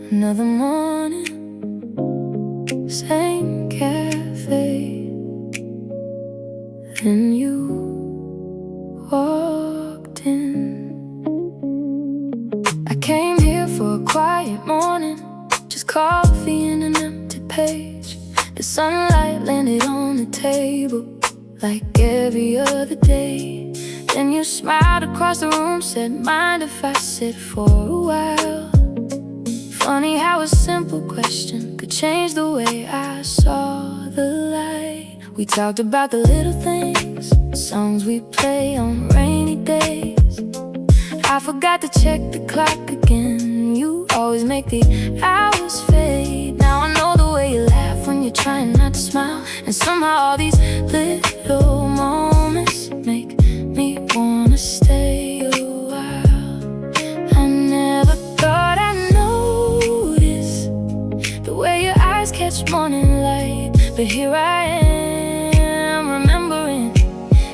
Another morning, same cafe. Then you walked in. I came here for a quiet morning, just coffee and an empty page. The sunlight landed on the table like every other day. Then you smiled across the room, said, mind if I sit for a while? Funny how a simple question could change the way I saw the light. We talked about the little things, songs we play on rainy days. I forgot to check the clock again. You always make the hours fade. Now I know the way you laugh when you're trying not to smile. And somehow all these little moments make me wanna stay a while. I never thought I'd notice the way your eyes catch morning light, but here I am, remembering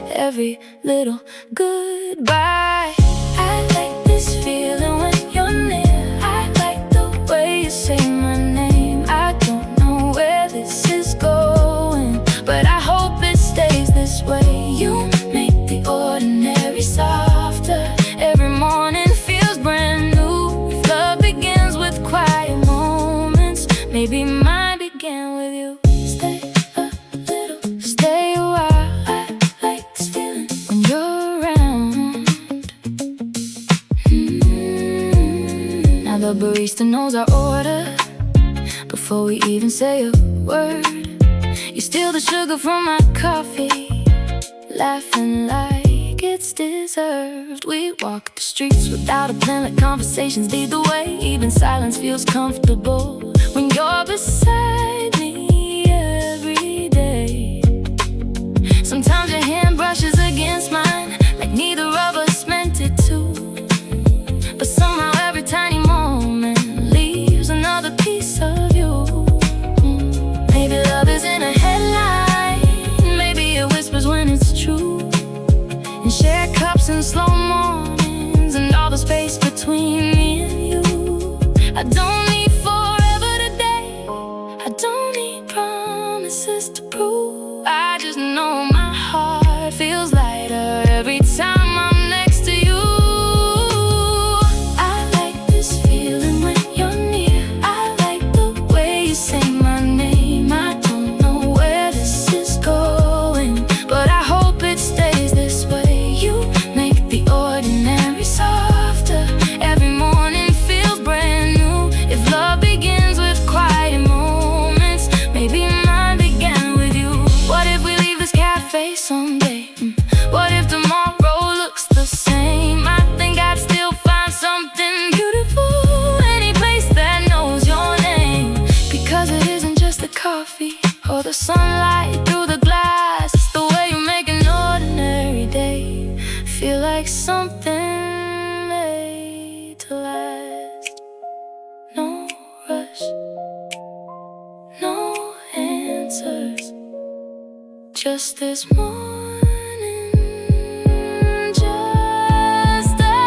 every little goodbye. I like this feeling when you're near. I like the way you say my name. I don't know where this is going, but I hope it stays this way. You make the ordinary softer. Every morning feels brand new. If love begins with quiet moments, maybe mine began with you. Stay a little, stay a while. I like this feeling when you're around. Now the barista knows our order before we even say a word. You steal the sugar from my coffee, laughing like it's deserved. We walk the streets without a plan, let conversations lead the way. Even silence feels comfortable when you're beside me every day. Sometimes your hand brushes against mine, like neither of us meant it to. But somehow every tiny moment leaves another piece of you. Maybe love is in a headline, maybe it whispers when it's true. And shared cups and slow mornings and all the space between me and you. I don't need forever today, I don't need promises to prove. I just know my heart feels lighter every time I'm next to you. I like this feeling when you're near. I like the way you say my name. I don't know where this is going, but I hope it stays this way. You make the ordinary softer. Every morning feels brand new. If love begins with quiet moments, maybe mine began with you. What if we leave this cafe someday? What if tomorrow looks the same? I think I'd still find something beautiful, any place that knows your name. Because it isn't just the coffee or the sunlight through the glass, it's the way you make an ordinary day feel like something made to last. No rush, no answers, just this morning, just us.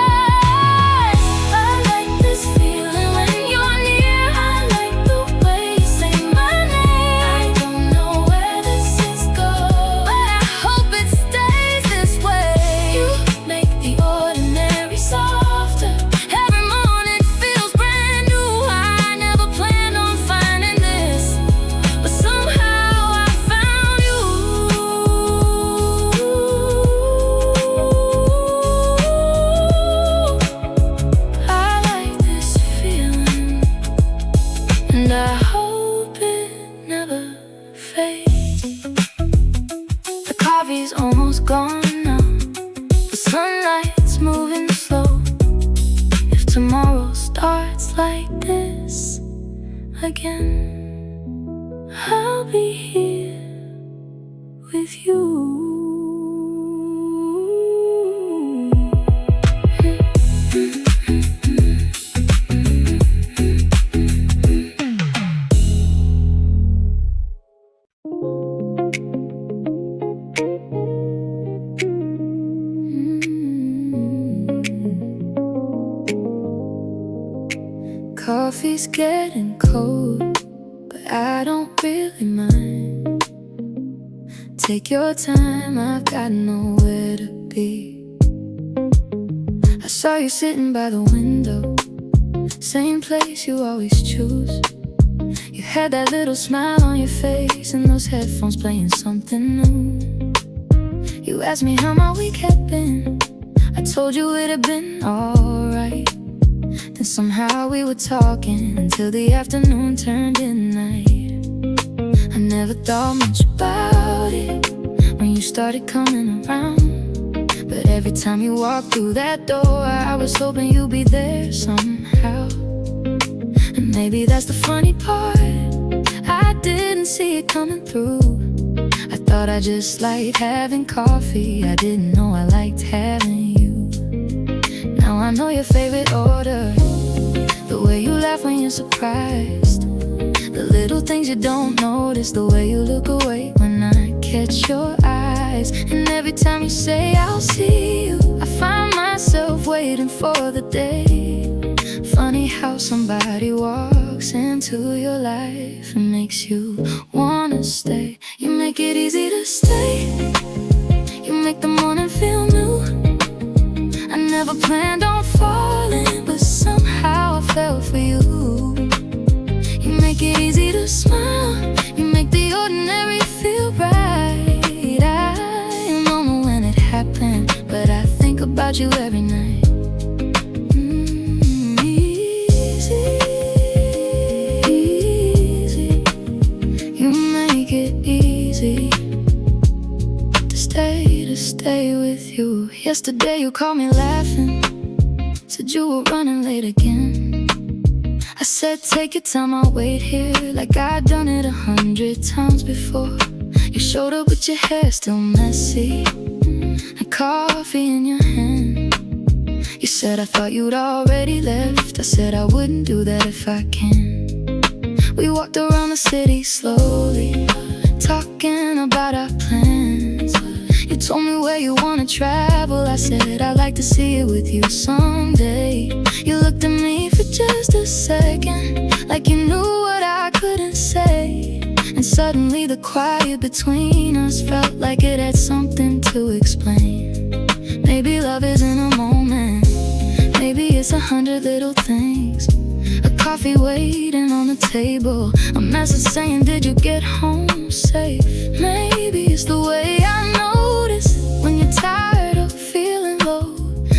I like this feeling when you're near. I like the way you say my name. I don't know where this is going, but I hope it stays this way. You make the ordinary softer. Every morning feels brand new. I never planned on finding this, but somehow I found you. I like this feeling, and I hope it never fades. The coffee's almost gone now, the sunlight's moving slow. If tomorrow starts like this again, I'll be here with you. coffee's getting cold, but I don't really mind. Take your time, I've got nowhere to be. I saw you sitting by the window, same place you always choose. You had that little smile on your face and those headphones playing something new. You asked me how my week had been. I told you it had been alright. Then somehow we were talking until the afternoon turned into night. I never thought much about it when you started coming around, but every time you walked through that door, I was hoping you'd be there somehow. And maybe that's the funny part, I didn't see it coming through. I thought I just liked having coffee, I didn't know I liked having you. Now I know your favorite order, the way you laugh when you're surprised, the little things you don't notice, the way you look away when I catch your eyes. And every time you say I'll see you, I find myself waiting for the day. Funny how somebody walks into your life and makes you wanna stay. You make it easy to stay, you make the morning feel new. I never planned on falling, but somehow I fell for you. You make it easy to smile, you make the ordinary feel right. I don't know when it happened, but I think about you every night. Stay with you. Yesterday you called me laughing, said you were running late again. I said take your time, I'll wait here, like I'd done it 100 times before. You showed up with your hair still messy and coffee in your hand. You said I thought you'd already left. I said I wouldn't do that if I can. We walked around the city slowly, talking about our plans. You told me where you wanna travel. I said I'd like to see it with you someday. You looked at me for just a second, like you knew what I couldn't say. And suddenly the quiet between us felt like it had something to explain. Maybe love isn't a moment, maybe it's 100 little things. A coffee waiting on the table, a message saying did you get home safe. Maybe it's the way I notice when you're tired of feeling low.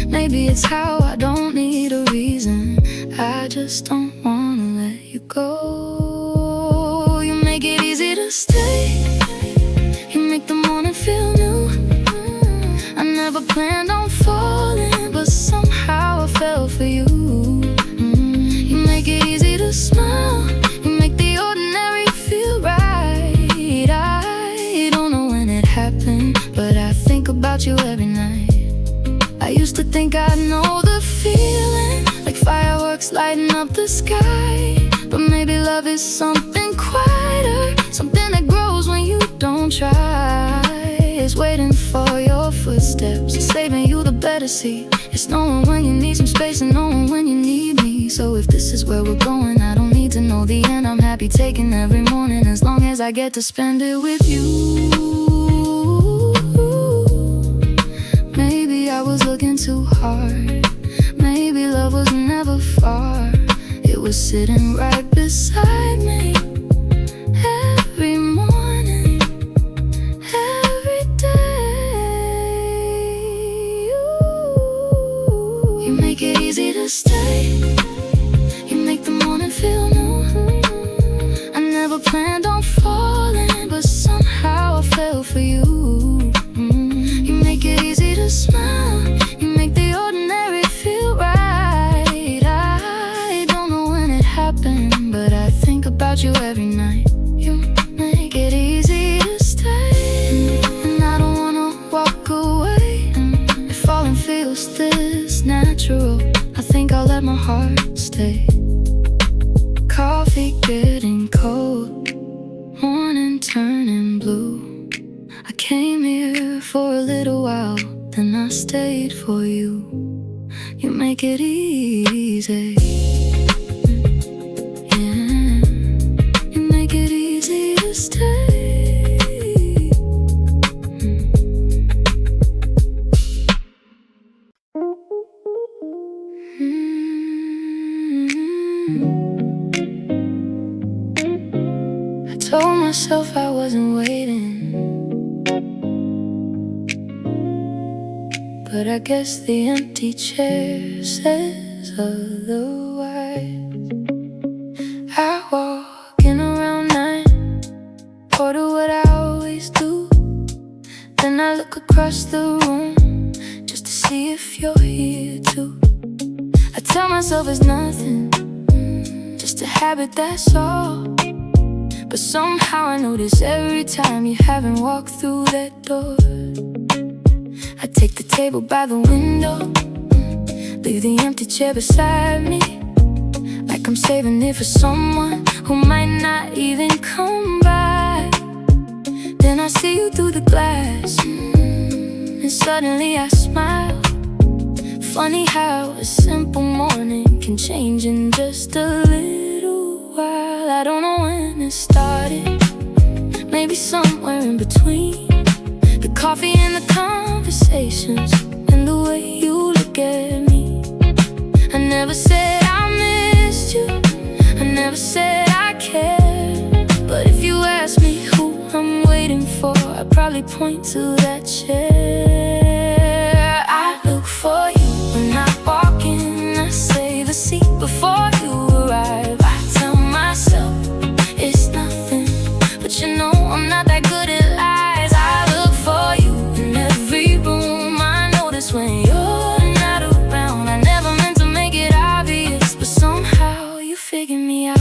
Maybe it's how I don't need a reason, I just don't wanna let you go. You make it easy to stay, you make the morning feel new. I never planned on falling, but somehow I fell for you. You make it easy to smile, you make the ordinary feel right. I don't know when it happened, but I think about you every night. I used to think I know the feeling, like fireworks lighting up the sky. But maybe love is something quieter, something that grows when you don't try. It's waiting for your footsteps, it's saving you the better seat. It's knowing when you need some space and knowing when you need me. So if this is where we're going, I don't need to know the end. I'm happy taking every morning as long as I get to spend it with you. Maybe I was looking too hard, maybe love was never far. It was sitting right beside me every morning, every day. You make it easy to stay, you make the morning feel new. I never planned on falling, but somehow I fell for you. You make it easy to smile, you make the ordinary feel right. I don't know when it happened, but I think about you every night. You make it easy to stay, and I don't wanna walk away. If falling feels this natural, I think I'll let my heart stay. Coffee getting cold, morning turning blue. I came here for a little while, then I stayed for you. You make it easy. myself I wasn't waiting, but I guess the empty chair says otherwise. I walk in around 9, order what I always do. Then I look across the room just to see if you're here too. I tell myself it's nothing, just a habit, that's all. But somehow I notice every time you haven't walked through that door. I take the table by the window, leave the empty chair beside me, like I'm saving it for someone who might not even come by. Then I see you through the glass, and suddenly I smile. Funny how a simple morning can change in just a little while. I don't know when it started, maybe somewhere in between the coffee and the conversations and the way you look at me. I never said I missed you, I never said I cared, but if you ask me who I'm waiting for, I'd probably point to that chair. I look for you when I walk in, I save a seat before you arrive. I tell myself it's nothing, but you know I'm not that good at lies. I look for you in every room, I notice when you're not around. I never meant to make it obvious, but somehow you figure me out.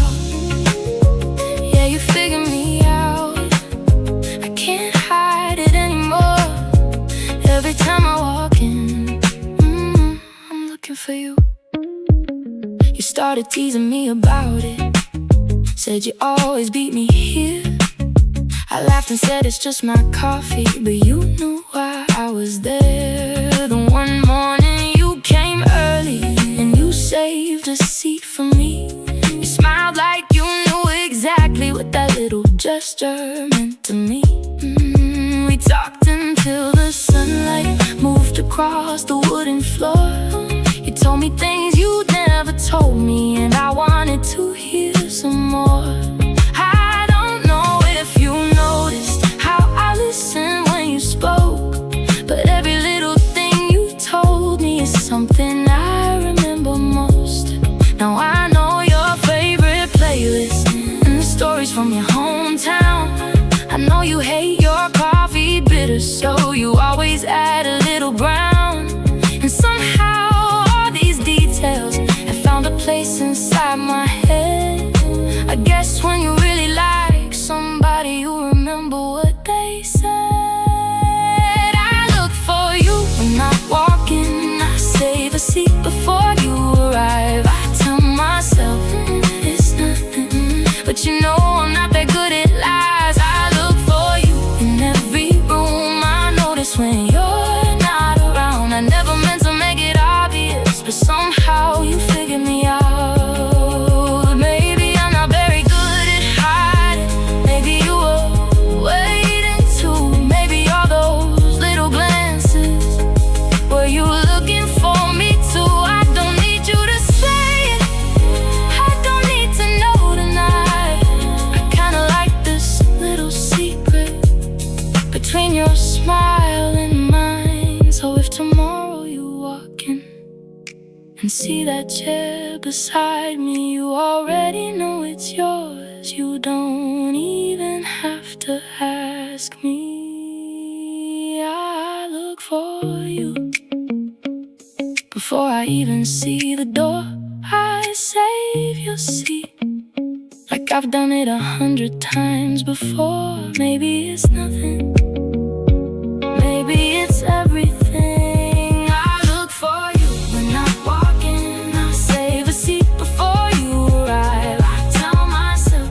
Yeah, you figure me out. I can't hide it anymore. Every time I walk in, I'm looking for you. You started teasing me about it, said you always beat me here. I laughed and said it's just my coffee, but you knew why I was there. The one morning you came early and you saved a seat for me. You smiled like you knew exactly what that little gesture meant to me. We talked until the sunlight moved across the wooden floor. You told me things you never told me, and I wanted to hear some more. I don't know if you noticed how I listened when you spoke, but every little thing you told me is something I remember most. Now I know your favorite playlist and the stories from your hometown. I know you hate your coffee bitter, so you always add a little brown. And somehow all these details have found a place inside my head. I guess when you really like somebody, you remember what they said. I look for you when I walk in, I save a seat before you arrive. I tell myself it's nothing, but you know I'm not that good at lies. I look for you in every room, I notice when you're not around. I never meant to make it obvious, but somehow you figured me out. Maybe I'm not very good at hiding, maybe you were waiting too. Maybe all those little glances, were you looking for me too? I don't need you to say it, I don't need to know tonight. I kinda like this little secret between your smile and mine. So if tomorrow you walk in and see that chair beside me, you already know it's yours. You don't even have to ask me. I look for you before I even see the door. I save your seat like I've done it 100 times before. Maybe it's nothing, maybe it's everything. I look for you when I walk in, I save a seat before you arrive. I tell myself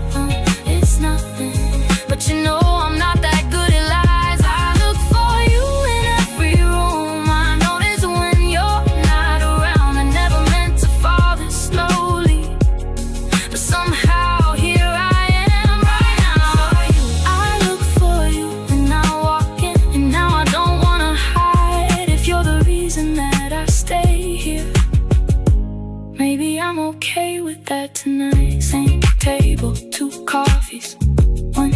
it's nothing, but you know I'm not that good at lies. I look for you in every room, I notice when you're not around. I never meant to fall this slowly, but somehow here I am right now. I look for you when I walk in, and now I don't wanna hide. If you're the reason that I stay here, maybe I'm okay with that tonight. Same table, 2 coffees, 1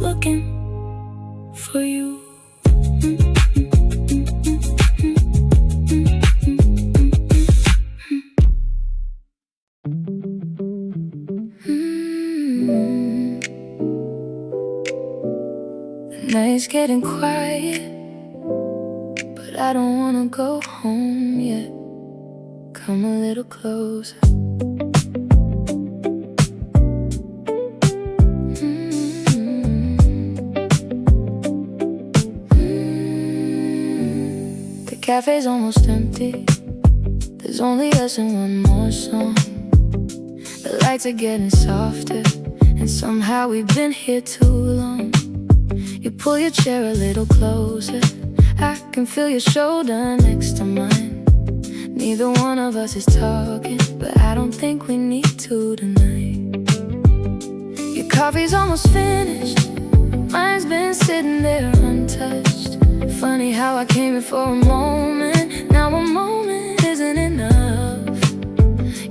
looking for you. The night's getting quiet, but I don't wanna go home yet. Come a little closer. The cafe's almost empty. There's only us and one more song. The lights are getting softer, and somehow we've been here too long. You pull your chair a little closer. I can feel your shoulder next to mine. Neither one of us is talking, but I don't think we need to tonight. Your coffee's almost finished. Mine's been sitting there untouched. Funny how I came here for a moment. Now a moment isn't enough.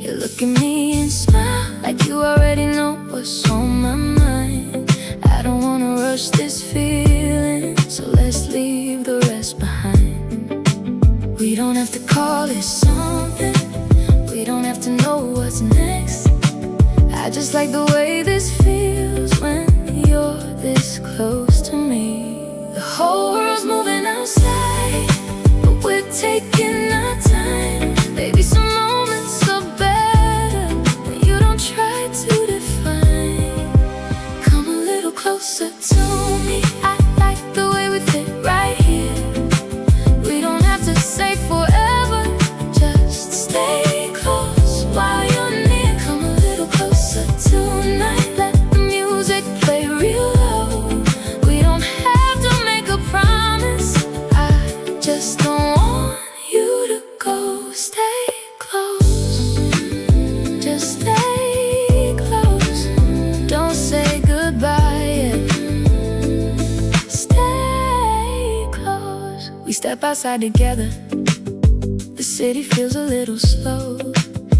You look at me and smile like you already know what's on my mind. I don't wanna rush this feeling, so let's leave the rest behind. We don't have to call it something. We don't have to know what's next. I just like the way this feels when you're this close to me. The whole world's moving outside, but we're taking our time. Baby, some moments are better when you don't try to define. Come a little closer to me. I like the way we fit right here. We don't have to say forever, just stay close while you're near. Come a little closer tonight. Let the music play real low. We don't have to make a promise. I just don't want you to go. Stay close, just stay close. Don't say goodbye yet. Stay close. We step outside together. The city feels a little slow.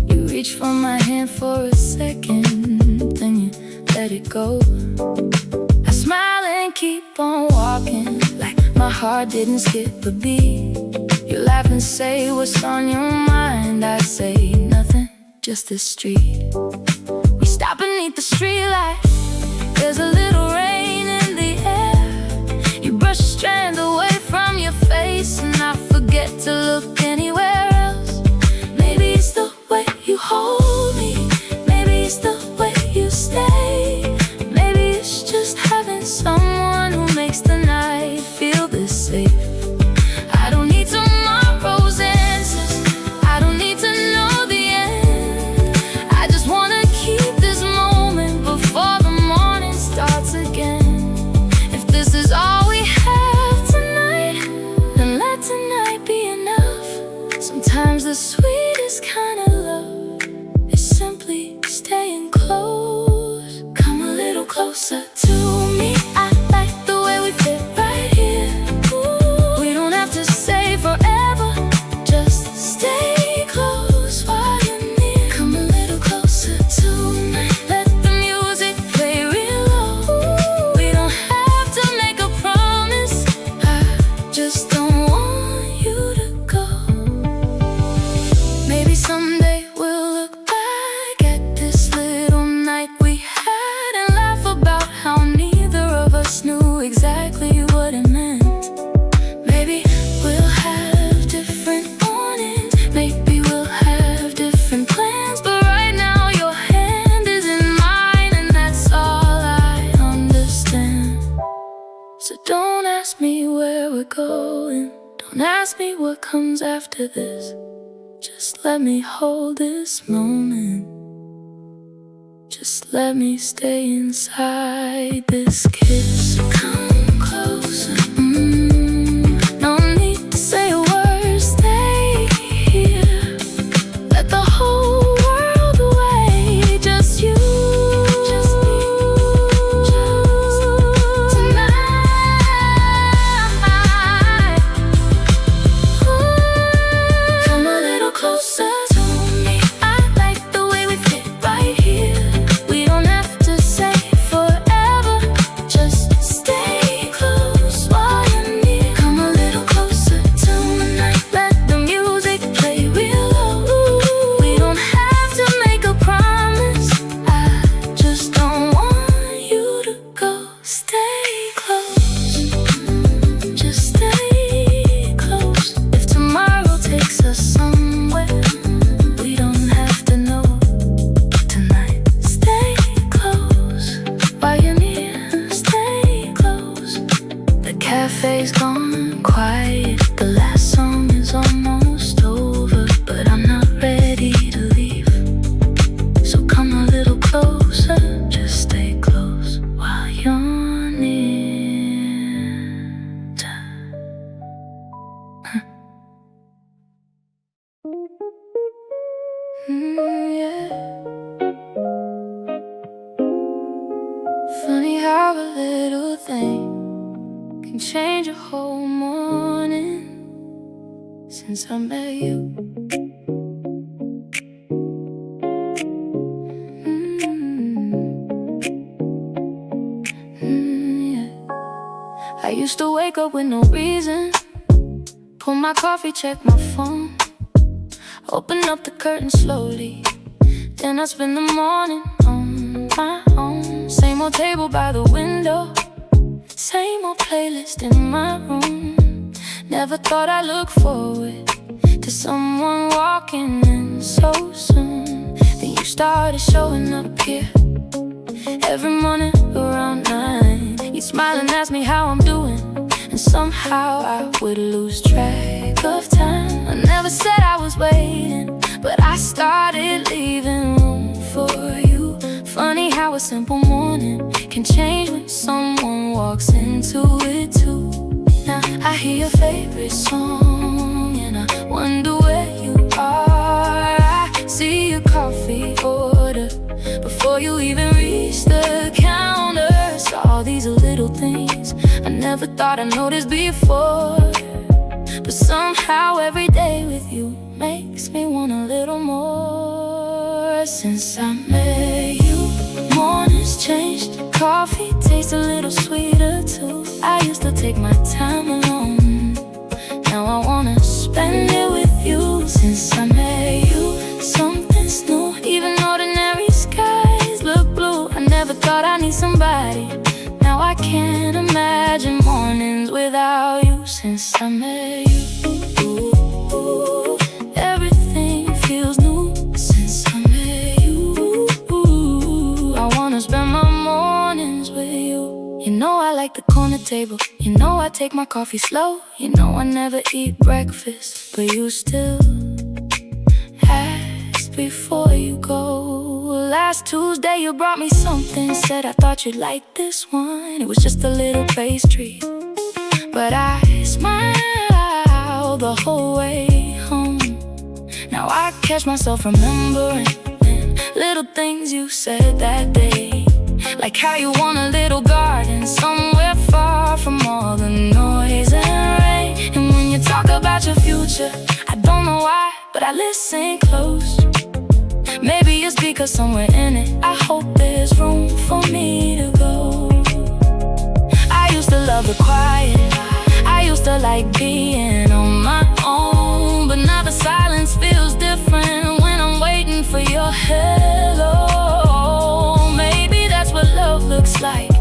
You reach for my hand for a second, then you let it go. I smile and keep on walking, like my heart didn't skip a beat. You laugh and say, what's on your mind? I say, nothing, just the street. We stop beneath the streetlight. There's a little rain in the air. You brush a strand away from your face, and I forget to look anywhere else. Maybe it's the way you hold me. Maybe it's the way you stay. Maybe it's just having someone who makes the night feel this safe. I don't need tomorrow's answers. I don't need to know the end. I just wanna keep this moment before the morning starts again. If this is all we have tonight, then let tonight be enough. Sometimes the sweetest kind of love is simply staying close. Come a little closer to me. I like the way we fit right here. Ooh, we don't have to say forever, just stay close while you're near. Come a little closer tonight. Let the music play real low. Ooh, we don't have to make a promise. I just don't want you to go. Maybe someday we'll look back at this little night we had and laugh about how neither of us knew exactly what it meant. Maybe we'll have different mornings. Maybe we'll have different plans. But right now your hand is in mine, and that's all I understand. So don't ask me where we're going. Don't ask me what comes after this. Just let me hold this moment. Just let me stay inside this kiss. Come closer. No need to say a word. Stay here. Let the whole world away. Just you. Just me. Just tonight. Ooh. Come a little closer to me. I like the way we fit right here. We don't have to say forever, just cafe's gone quiet. The last song is almost over, but I'm not ready to leave. So come a little closer, just stay close while you're near. Yeah. Funny how a little thing can change a whole morning. Since I met you, yeah. I used to wake up with no reason, pull my coffee, check my phone, open up the curtain slowly, then I spend the morning on my own. Same old table by the window, same old playlist in my room. Never thought I'd look forward to someone walking in so soon. Then you started showing up here every morning around 9. You smile and ask me how I'm doing, and somehow I would lose track of time. I never said I was waiting, but I started leaving room for you. Funny how a simple morning can change when someone walks into it too. Now I hear your favorite song and I wonder where you are. I see your coffee order before you even reach the counter. Saw all these little things I never thought I'd notice before, but somehow every day with you makes me want a little more. Since I met you, mornings changed, coffee tastes a little sweeter too. I used to take my time alone, now I wanna spend it with you. Since I met you, something's new, even ordinary skies look blue. I never thought I'd need somebody, now I can't imagine mornings without you. Since I met you, ooh, everything feels new. Since I met you, I wanna spend my mornings with you. You know I like the corner table, you know I take my coffee slow, you know I never eat breakfast, but you still ask before you go. Last Tuesday you brought me something, said I thought you'd like this one. It was just a little pastry, but I smiled the whole way home. Now I catch myself remembering little things you said that day, like how you want a little garden somewhere far from all the noise and rain. And when you talk about your future, I don't know why, but I listen close. Maybe it's because somewhere in it I hope there's room for me to go. I used to love the quiet, I used to like being on my own, but now the silence feels different when I'm waiting for your hello. Maybe that's what love looks like,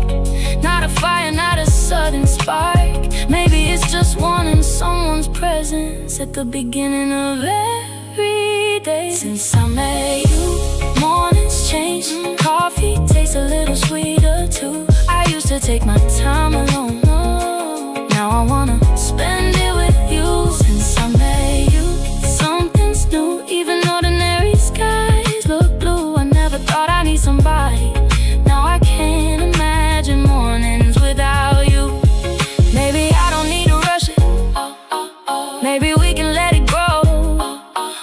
not a fire, not a sudden spark. Maybe it's just wanting someone's presence at the beginning of every day. Since I met you, mornings changed, coffee tastes a little sweeter too. I used to take my time alone, now I wanna spend it with you. Since I met you, something's new, even ordinary skies look blue. I never thought I'd need somebody, now I can't imagine mornings without you. Maybe I don't need to rush it, maybe we can let it grow.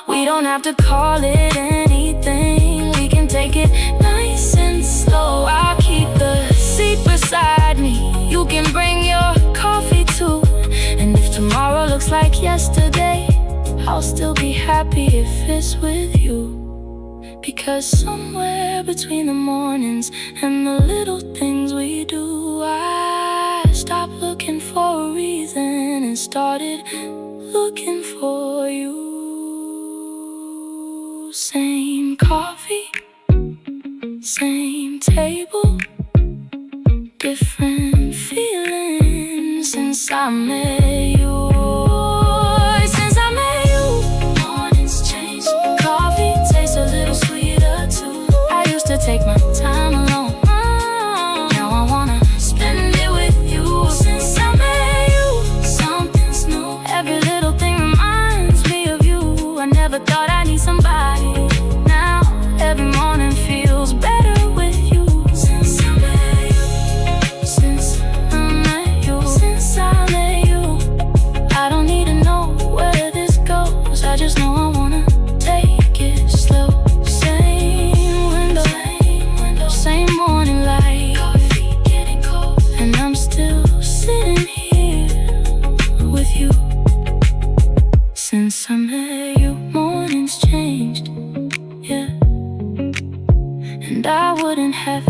We don't have to call it anything, we can take it nice and slow. I'll keep the seat beside me, you can bring your coffee too. And if tomorrow looks like yesterday, I'll still be happy if it's with you. Because somewhere between the mornings and the little things we do, I stopped looking for a reason and started looking for you. Same coffee, same table, different feelings since I met you. Since I met you, mornings change, coffee tastes a little sweeter too. I used to take my time alone, now I wanna spend it with you. Since I met you, since I met you, mornings changed, yeah. And I wouldn't have